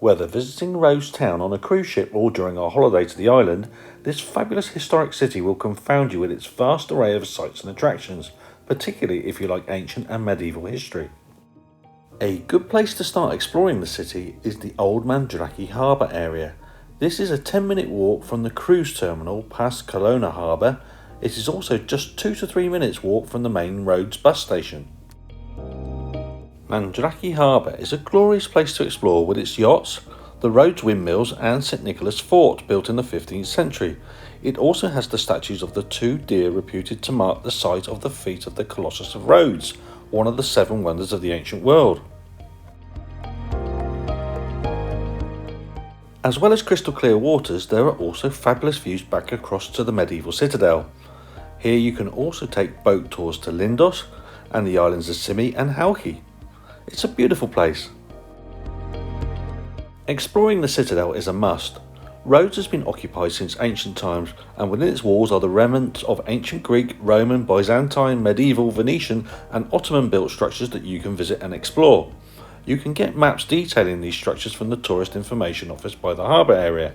Whether visiting Rhodes Town on a cruise ship or during our holiday to the island, this fabulous historic city will confound you with its vast array of sights and attractions, particularly if you like ancient and medieval history. A good place to start exploring the city is the Old Mandraki Harbour area. This is a 10-minute walk from the cruise terminal past Kelowna Harbour. It is also just 2 to 3 minutes walk from the main Rhodes bus station. Mandraki Harbour is a glorious place to explore with its yachts, the Rhodes windmills and St Nicholas Fort built in the 15th century. It also has the statues of the two deer reputed to mark the site of the feat of the Colossus of Rhodes, one of the 7 wonders of the ancient world. As well as crystal clear waters, there are also fabulous views back across to the medieval citadel. Here you can also take boat tours to Lindos and the islands of Simi and Hauki. It's a beautiful place. Exploring the citadel is a must. Rhodes has been occupied since ancient times, and within its walls are the remnants of ancient Greek, Roman, Byzantine, medieval, Venetian and Ottoman built structures that you can visit and explore. You can get maps detailing these structures from the Tourist Information Office by the harbour area.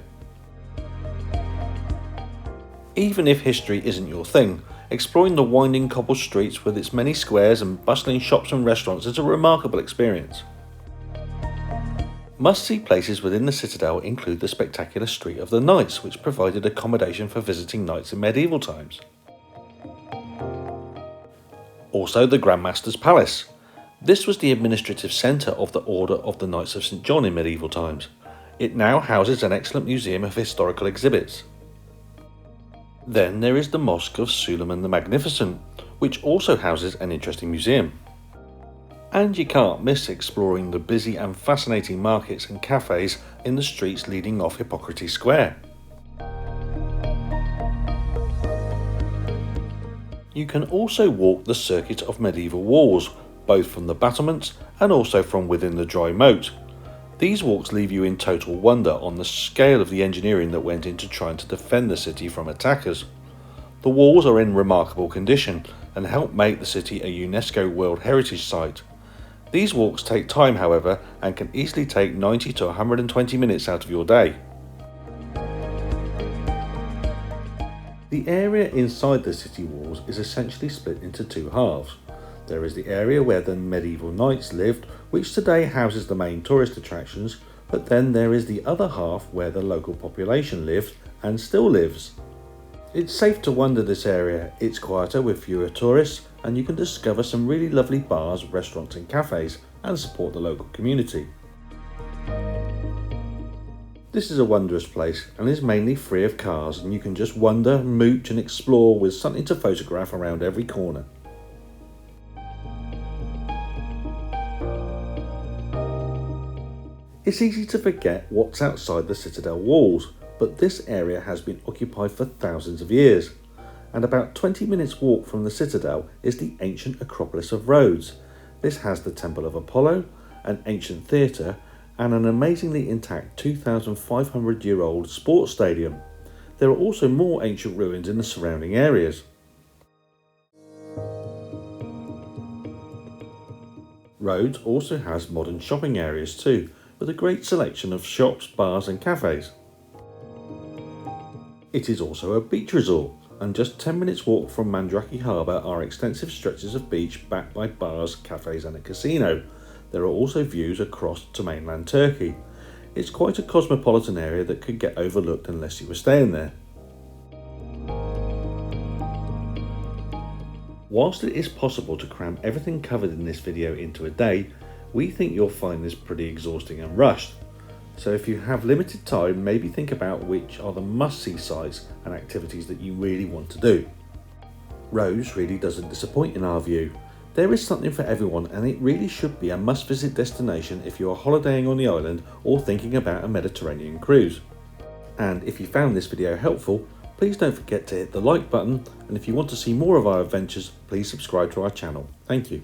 Even if history isn't your thing, exploring the winding cobbled streets with its many squares and bustling shops and restaurants is a remarkable experience. Must-see places within the citadel include the spectacular Street of the Knights, which provided accommodation for visiting knights in medieval times. Also the Grand Master's Palace. This was the administrative centre of the Order of the Knights of St John in medieval times. It now houses an excellent museum of historical exhibits. Then there is the Mosque of Suleiman the Magnificent, which also houses an interesting museum. And you can't miss exploring the busy and fascinating markets and cafes in the streets leading off Hippocrates Square. You can also walk the circuit of medieval walls, both from the battlements and also from within the dry moat. These walks leave you in total wonder on the scale of the engineering that went into trying to defend the city from attackers. The walls are in remarkable condition and help make the city a UNESCO World Heritage Site. These walks take time, however, and can easily take 90 to 120 minutes out of your day. The area inside the city walls is essentially split into 2 halves. There is the area where the medieval knights lived, which today houses the main tourist attractions, but then there is the other half where the local population lived and still lives. It's safe to wander this area, it's quieter with fewer tourists, and you can discover some really lovely bars, restaurants and cafes and support the local community. This is a wondrous place and is mainly free of cars, and you can just wander, mooch and explore with something to photograph around every corner. It's easy to forget what's outside the citadel walls, but this area has been occupied for thousands of years. And about 20 minutes walk from the citadel is the ancient Acropolis of Rhodes. This has the Temple of Apollo, an ancient theatre, and an amazingly intact 2,500-year-old sports stadium. There are also more ancient ruins in the surrounding areas. Rhodes also has modern shopping areas too, with a great selection of shops, bars and cafes. It is also a beach resort, and just 10 minutes walk from Mandraki Harbour are extensive stretches of beach backed by bars, cafes and a casino. There are also views across to mainland Turkey. It's quite a cosmopolitan area that could get overlooked unless you were staying there. Whilst it is possible to cram everything covered in this video into a day, we think you'll find this pretty exhausting and rushed. So if you have limited time, maybe think about which are the must-see sites and activities that you really want to do. Rhodes really doesn't disappoint in our view. There is something for everyone, and it really should be a must-visit destination if you are holidaying on the island or thinking about a Mediterranean cruise. And if you found this video helpful, please don't forget to hit the like button, and if you want to see more of our adventures, please subscribe to our channel. Thank you.